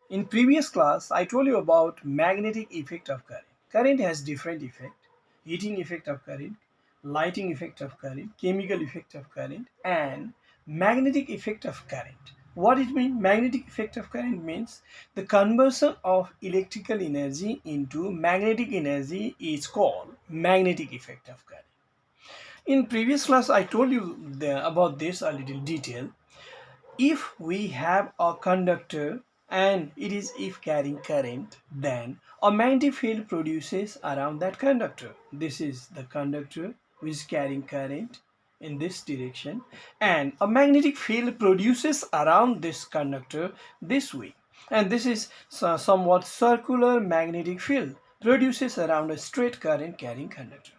In previous class, I told you about magnetic effect of current. Current has different effect: heating effect of current, lighting effect of current, chemical effect of current, and magnetic effect of current. What it means? Magnetic effect of current means the conversion of electrical energy into magnetic energy is called magnetic effect of current. In previous class, I told you about this a little detail. If we have a conductor and it is if carrying current, then a magnetic field produces around that conductor. This is the conductor which is carrying current in this direction, and a magnetic field produces around this conductor this way. And this is somewhat circular magnetic field produces around a straight current carrying conductor.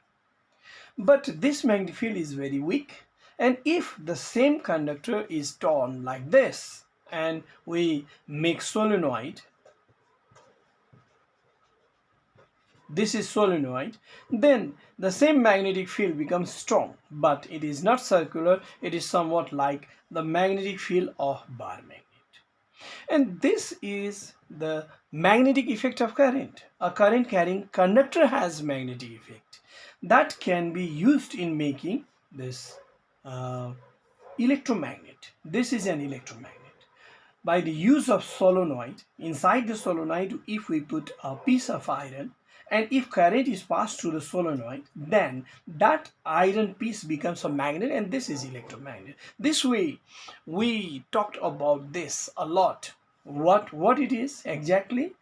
But this magnetic field is very weak, and if the same conductor is torn like this and we make solenoid, this is solenoid, then the same magnetic field becomes strong, but it is not circular, it is somewhat like the magnetic field of bar magnet. And this is the magnetic effect of current. A current carrying conductor has magnetic effect that can be used in making this uh, electromagnet. This is an electromagnet. By the use of solenoid, inside the solenoid, if we put a piece of iron and if current is passed through the solenoid, then that iron piece becomes a magnet, and this is electromagnet. This way we talked about this a lot. What it is exactly?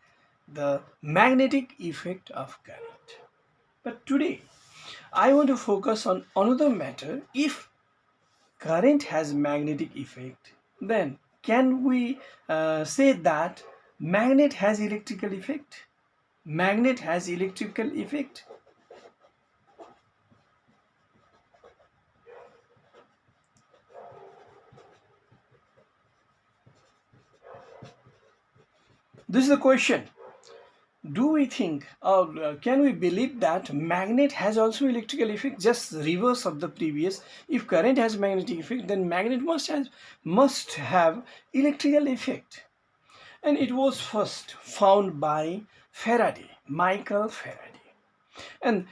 The magnetic effect of current. But today I want to focus on another matter. If current has magnetic effect, then can we say that magnet has electrical effect? Magnet has electrical effect. This is the question. Do we think or can we believe that magnet has also electrical effect? Just reverse of the previous. If current has magnetic effect, then magnet must have electrical effect. And it was first found by Faraday, Michael Faraday. And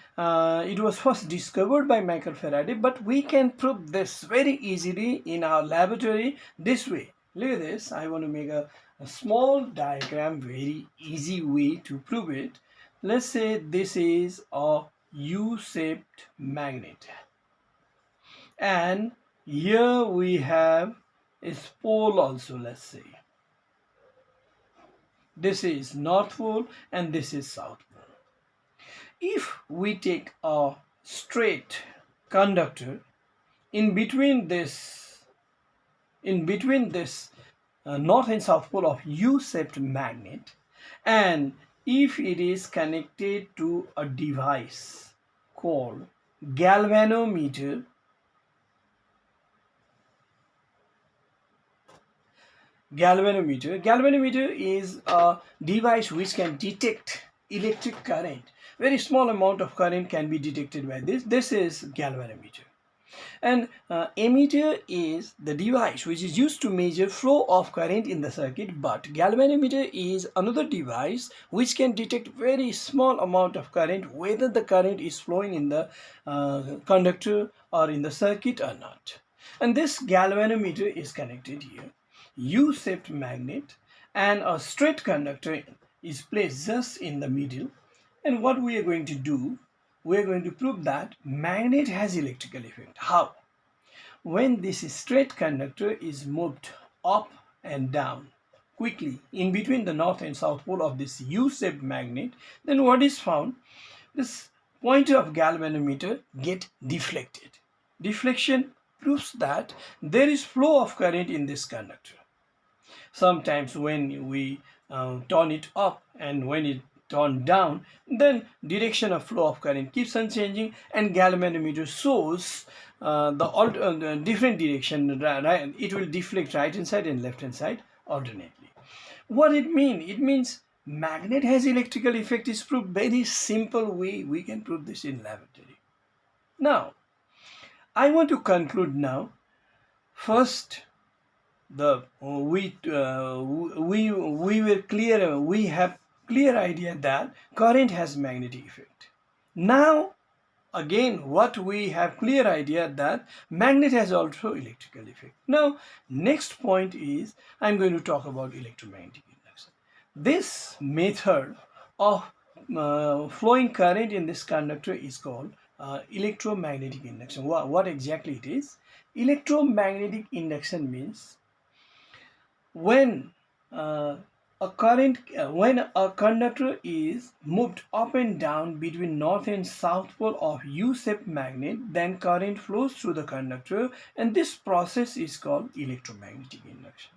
it was first discovered by Michael Faraday, but we can prove this very easily in our laboratory this way. Look at this. I want to make a small diagram, very easy way to prove it. Let's say this is a U-shaped magnet, and here we have a pole also. Let's say this is North Pole and this is South Pole. If we take a straight conductor in between this north and south pole of U-shaped magnet, and if it is connected to a device called galvanometer. Galvanometer is a device which can detect electric current. Very small amount of current can be detected by this. This is galvanometer. And ammeter is the device which is used to measure flow of current in the circuit, but galvanometer is another device which can detect very small amount of current, whether the current is flowing in the conductor or in the circuit or not. And this galvanometer is connected here. U-shaped magnet and a straight conductor is placed just in the middle. And what we are going to do, we are going to prove that magnet has electrical effect. How? When this straight conductor is moved up and down quickly in between the north and south pole of this U-shaped magnet, then what is found? This pointer of galvanometer get deflected. Deflection proves that there is flow of current in this conductor. Sometimes when we turn it up and when it turn down, then direction of flow of current keeps on changing, and galvanometer shows the different direction. Right, it will deflect right hand side and left hand side alternately. What it means? It means magnet has electrical effect is proved very simple way. We can prove this in laboratory. Now, I want to conclude now. First, the we were clear, we have clear idea that current has magnetic effect. Now again, what we have clear idea that magnet has also electrical effect. Now next point is I'm going to talk about electromagnetic induction. This method of flowing current in this conductor is called electromagnetic induction. What exactly it is? Electromagnetic induction means when uh, when a conductor is moved up and down between north and south pole of U-shaped magnet, then current flows through the conductor, and this process is called electromagnetic induction.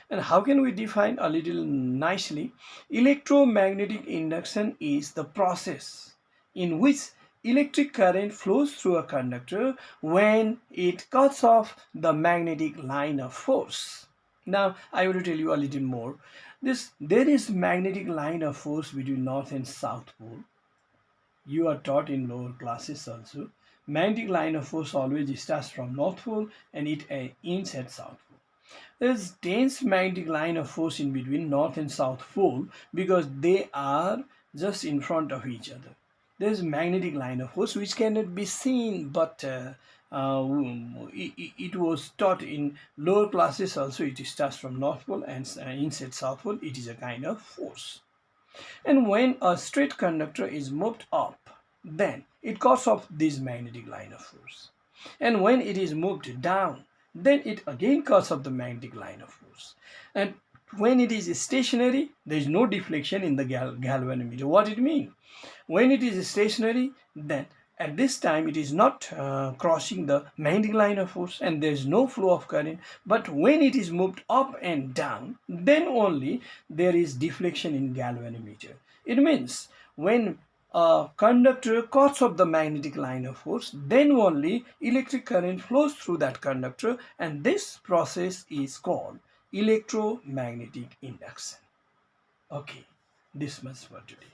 And how can we define a little nicely? Electromagnetic induction is the process in which electric current flows through a conductor when it cuts off the magnetic line of force. Now I will tell you a little more. There is magnetic line of force between north and south pole. You are taught in lower classes also. Magnetic line of force always starts from north pole and it ends at south pole. There is dense magnetic line of force in between north and south pole because they are just in front of each other. There is magnetic line of force which cannot be seen, but it was taught in lower classes also. It starts from north pole and ends at south pole. It is a kind of force. And when a straight conductor is moved up, then it cuts off this magnetic line of force. And when it is moved down, then it again cuts off the magnetic line of force. And when it is stationary, there is no deflection in the galvanometer. What it means? When it is stationary, then at this time it is not crossing the magnetic line of force and there is no flow of current. But when it is moved up and down, then only there is deflection in galvanometer. It means when a conductor cuts off the magnetic line of force, then only electric current flows through that conductor, and this process is called electromagnetic induction. Okay, this much for today.